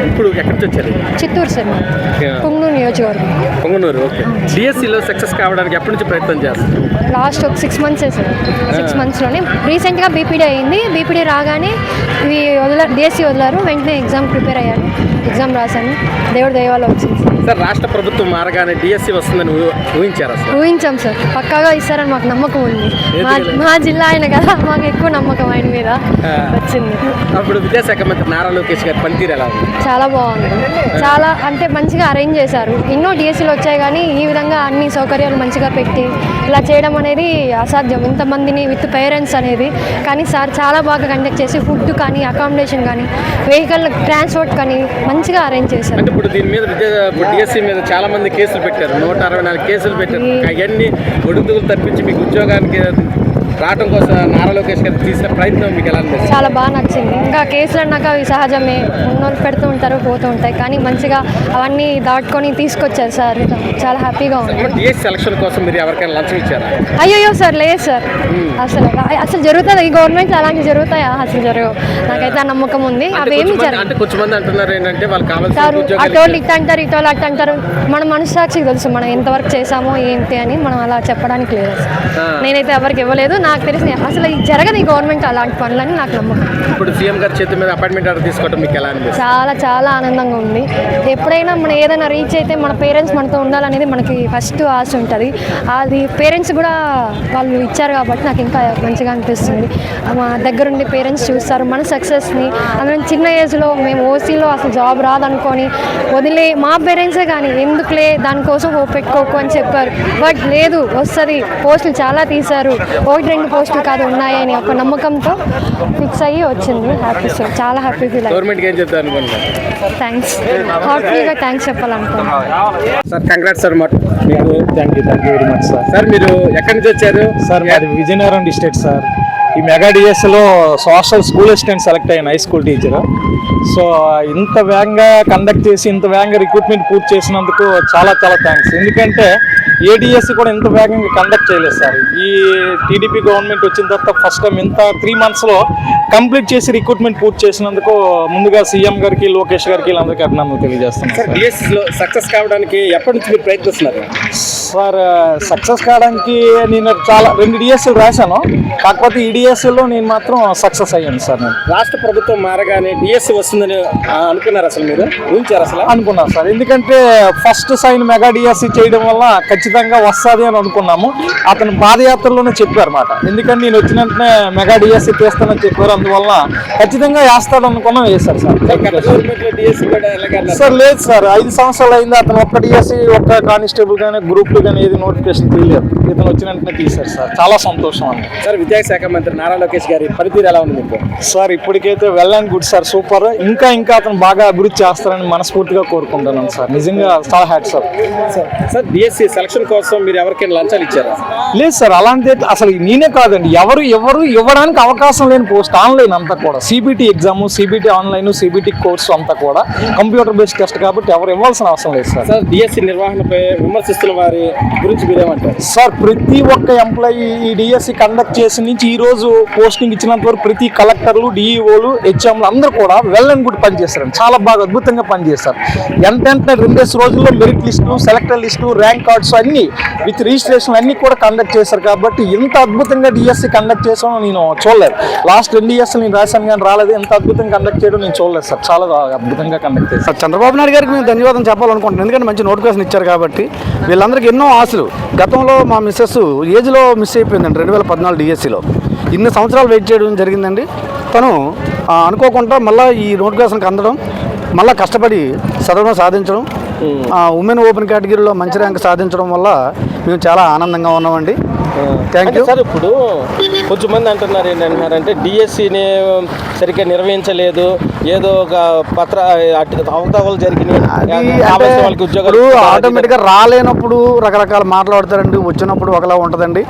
ఇప్పుడు ఎక్కడి నుంచి వచ్చారు? చిత్తూరు సార్, పొంగనూరు నియోజకవర్గం. పొంగనూరు. ఓకే. డిఎస్సిలో సక్సెస్ కావడానికి ఎప్పటి నుంచి ప్రయత్నం చేస్తారు? లాస్ట్ ఒక 6 months సార్. 6 monthsలోనే రీసెంట్గా బీపీడీ అయింది. బీపీడీ రాగానే ఇవి డిఎస్సి వదిలారు. వెంటనే ఎగ్జామ్ ప్రిపేర్ అయ్యాను, ఎగ్జామ్ రాశాను. దేవుడి దయవల్ల వచ్చింది సార్. రాష్ట్ర ప్రభుత్వం మారగానే డిఎస్సి వస్తుందని ఊహించారా? ఊహించాం సార్, పక్కాగా ఇస్తారని మాకు నమ్మకం ఉంది. మా జిల్లా ఆయన కదా, మాకు ఎక్కువ నమ్మకం ఆయన మీద వచ్చింది. అప్పుడు విద్యాశాఖ మంత్రి నారా లోకేష్ గారి పనితీరు ఎలా ఉంది? చాలా బాగుంది. చాలా అంటే మంచిగా అరేంజ్ చేశారు. ఎన్నో డిఎస్సీలు వచ్చాయి కానీ ఈ విధంగా అన్ని సౌకర్యాలు మంచిగా పెట్టి ఇలా చేయడం అనేది అసాధ్యం, ఇంతమందిని విత్ పేరెంట్స్ అనేది. కానీ సార్ చాలా బాగా కండక్ట్ చేసి ఫుడ్ కానీ, అకామిడేషన్ కానీ, వెహికల్ ట్రాన్స్పోర్ట్ కానీ మంచిగా అరేంజ్ చేశారు. అంటే ఇప్పుడు దీని మీద డిఎస్సి మీద చాలా మంది కేసులు పెట్టారు, 164 కేసులు పెట్టారు. అవన్నీ ఒడుగులు తప్పించి మీకు ఉద్యోగానికి రావడం కోసం నారా లోకేష్ గారు తీసిన ప్రయత్నం మీకు ఎలా అనిపిస్తుంది? చాలా బాగా నచ్చింది. ఇంకా కేసులు అన్నాక అవి సహజమే, ఉన్నోళ్ళు పెడుతూ ఉంటారు, పోతూ ఉంటాయి. కానీ మంచిగా అవన్నీ దాటుకొని తీసుకొచ్చారు సార్, చాలా హ్యాపీగా ఉంది. డిఎస్సి సెలక్షన్ కోసం మీరు ఎవరికైనా లంచం ఇచ్చారా? అయ్యో సార్, లేదు సార్. అసలు జరుగుతుంది ఈ గవర్నమెంట్ అలాంటివి జరుగుతాయా? అసలు జరగవు. నాకైతే ఆ నమ్మకం ఉంది. అవి ఏమి అంటే కొంతమంది అంటున్నారు ఏంటంటే వాళ్ళు కావాల్సిన అటోళ్ళు ఇట్ అంటారు, ఇటోళ్ళు అట్ అంటారు. మన మనస్సాక్షికి తెలుసు మనం ఎంతవరకు చేసామో ఏంటి అని. మనం అలా చెప్పడానికి లేదు. నేనైతే ఎవరికి ఇవ్వలేదు. నాకు తెలిసి అసలు జరగదు ఈ గవర్నమెంట్ అలాంటి పనులని నాకు నమ్మకం. ఇప్పుడు సీఎం గారి చేతి మీద అపాయింట్మెంట్ ఆర్డర్ తీసుకోవడం మీకు ఎలా అనిపిస్తుంది? చాలా చాలా ఆనందంగా ఉంది. ఎప్పుడైనా మనం ఏదైనా రీచ్ అయితే మన పేరెంట్స్ మనతో ఉండాలనేది మనకి ఫస్ట్ ఆశ ఉంటుంది. అది పేరెంట్స్ కూడా వాళ్ళు ఇచ్చారు కాబట్టి నాకు ఇంకా మంచిగా అనిపిస్తుంది. మా దగ్గరుండి పేరెంట్స్ చూస్తారు మన సక్సెస్ని. అందులో చిన్న ఏజ్లో మేము ఓసీలో అసలు జాబ్ రాదనుకొని వదిలే మా పేరెంట్సే కానీ ఎందుకులే దానికోసం హోప్ పెట్టుకోకు అని చెప్పారు. బట్ లేదు, వస్తుంది. పోస్టులు చాలా తీశారు, 1-2 పోస్టులు కాదు ఉన్నాయని ఒక నమ్మకంతో ఫిక్స్ అయ్యి వచ్చింది. హ్యాపీ సార్, చాలా హ్యాపీ ఫీల్ అయ్యింది. థ్యాంక్స్, హార్ట్ఫుల్గా థ్యాంక్స్ చెప్పాలనుకుంటున్నాను సార్. Congrats sir. మీకు thank you very much sir. Sir మీరు ఎక్కడి నుంచి వచ్చారు? సార్ మాది విజయనగరం డిస్ట్రిక్ట్ సార్. ఈ మెగా డిఎస్లో సోషల్ స్కూల్ అసిస్టెంట్ సెలెక్ట్ అయ్యాను, హై స్కూల్ టీచర్. సో ఇంత వేగంగా కండక్ట్ చేసి ఇంత వేగంగా రిక్రూట్మెంట్ పూర్తి చేసినందుకు చాలా చాలా థ్యాంక్స్. ఎందుకంటే ఏడిఎస్సి కూడా ఇంత వేగంగా కండక్ట్ చేయలేదు సార్. ఈ టీడీపీ గవర్నమెంట్ వచ్చిన తర్వాత ఫస్ట్ టైం ఇంత 3 monthsలో కంప్లీట్ చేసి రిక్రూట్మెంట్ పూర్తి చేసినందుకు ముందుగా సీఎం గారికి, లోకేష్ గారికి, వీళ్ళందరికీ అభినందనలు తెలియజేస్తున్నాను సార్. డిఎస్సిలో సక్సెస్ కావడానికి ఎప్పటి నుంచి మీరు ప్రయత్నిస్తున్నారు? సార్ సక్సెస్ కావడానికి నేను 2 డిఎస్సీలు రాశాను. కాకపోతే ఈ డిఎస్సీలో నేను మాత్రం సక్సెస్ అయ్యాను సార్. నేను రాష్ట్ర ప్రభుత్వం మారగానే డిఎస్సి వస్తుందని అనుకున్నారు? అసలు మీరు ఊహించారు? అసలు అనుకున్నాను సార్. ఎందుకంటే ఫస్ట్ సైన్ మెగా డిఎస్సి చేయడం వల్ల ఖచ్చితంగా వస్తుంది అని అనుకున్నాము. అతను పాదయాత్రలోనే చెప్పారు మాట. ఎందుకంటే నేను వచ్చిన వెంటనే మెగా డిఎస్సి తీస్తానని చెప్పారు. అందువల్ల ఖచ్చితంగా వేస్తాడు అనుకున్నాం, వేశారు సార్. సార్ లేదు సార్, 5 సంవత్సరాలు అయింది. అతను ఒక్క డిఎస్సి, ఒక్క కానిస్టేబుల్ కానీ, గ్రూప్ 2 కానీ ఏది నోటిఫికేషన్ తీయలేదు. ఇతను వచ్చిన వెంటనే తీశారు సార్. చాలా సంతోషం అండి. సార్ విద్యాశాఖ మంత్రి నారా లోకేష్ గారి పనితీరు ఎలా ఉంది మీకు? సార్ ఇప్పటికైతే well and good sir, super. ఇంకా అతను బాగా అభివృద్ధి చేస్తారని మనస్ఫూర్తిగా కోరుకుంటున్నాను సార్. నిజంగా చాలా hats off. Sir DSC selection కోసం మీరు ఎవరికైనా లంచాలు ఇచ్చారా? లేదు సార్, అలాంటి అసలు నేనే కాదండి, ఎవరు ఇవ్వడానికి అవకాశం లేని పోస్ట్. ఆన్లైన్ అంతా కూడా CBT exam, CBT online, CBT course అంతా కూడా కంప్యూటర్ బేస్డ్ టెస్ట్ కాబట్టి ఎవరు ఇవ్వాల్సిన అవసరం లేదు సార్. సార్ డిఎస్సి నిర్వహణపై విమర్శిస్తున్న వారి గురించి మీరేమంటారు? సార్ ప్రతి ఒక్క ఎంప్లాయీ ఈ డిఎస్సి కండక్ట్ చేసిన నుంచి ఈ రోజు పోస్టింగ్ ఇచ్చినంత వరకు ప్రతి కలెక్టర్లు, డిఈఓలు, హెచ్ఎంలు అందరూ కూడా వెల్ అండ్ గుడ్ పనిచేస్తారండి. చాలా బాగా అద్భుతంగా పనిచేస్తారు. వెంటనే 2 రోజుల్లో మెరిట్ లిస్టులు, సెలెక్టర్ లిస్టు, ర్యాంక్ కార్డ్స్ అన్ని విత్ రిజిస్ట్రేషన్ అన్ని కూడా కండక్ట్ చేశారు. కాబట్టి ఇంత అద్భుతంగా డిఎస్సి కండక్ట్ చేసాం నేను చూడలేదు. లాస్ట్ 2 ఇయర్స్ నేను రాశాను కానీ రాలేదు. ఎంత అద్భుతంగా కండక్ట్ చేయడం నేను చూడలేదు సార్. చాలా అద్భుతంగా కండక్ట్ చేశారు. చంద్రబాబు నాయుడు గారికి మేము ధన్యవాదం చెప్పాలనుకుంటున్నాను. ఎందుకంటే మంచి నోటిఫికేషన్ ఇచ్చారు కాబట్టి. వీళ్ళందరికీ ఎన్నో ఆశలు. గతంలో మా మిస్సెస్ ఏజ్లో మిస్ అయిపోయిందండి 2014 డిఎస్సిలో. ఇన్ని సంవత్సరాలు వెయిట్ చేయడం జరిగిందండి. తను అనుకోకుండా మళ్ళీ ఈ నోటిఫికేషన్కి అందడం, మళ్ళీ కష్టపడి చదవడం సాధించడం, ఉమెన్ ఓపెన్ కేటగిరీలో మంచి ర్యాంక్ సాధించడం వల్ల మేము చాలా ఆనందంగా ఉన్నామండి. Thank you sir. ఇప్పుడు కొంచెంమంది అంటున్నారు ఏంటంటున్నారంటే డిఎస్సిని సరిగ్గా నిర్వహించలేదు, ఏదో ఒక అవకతవకలు జరిగినాయి, ఆటోమేటిక్గా రాలేనప్పుడు రకరకాల మాట్లాడతారండి, వచ్చినప్పుడు ఒకలా ఉంటుందండి.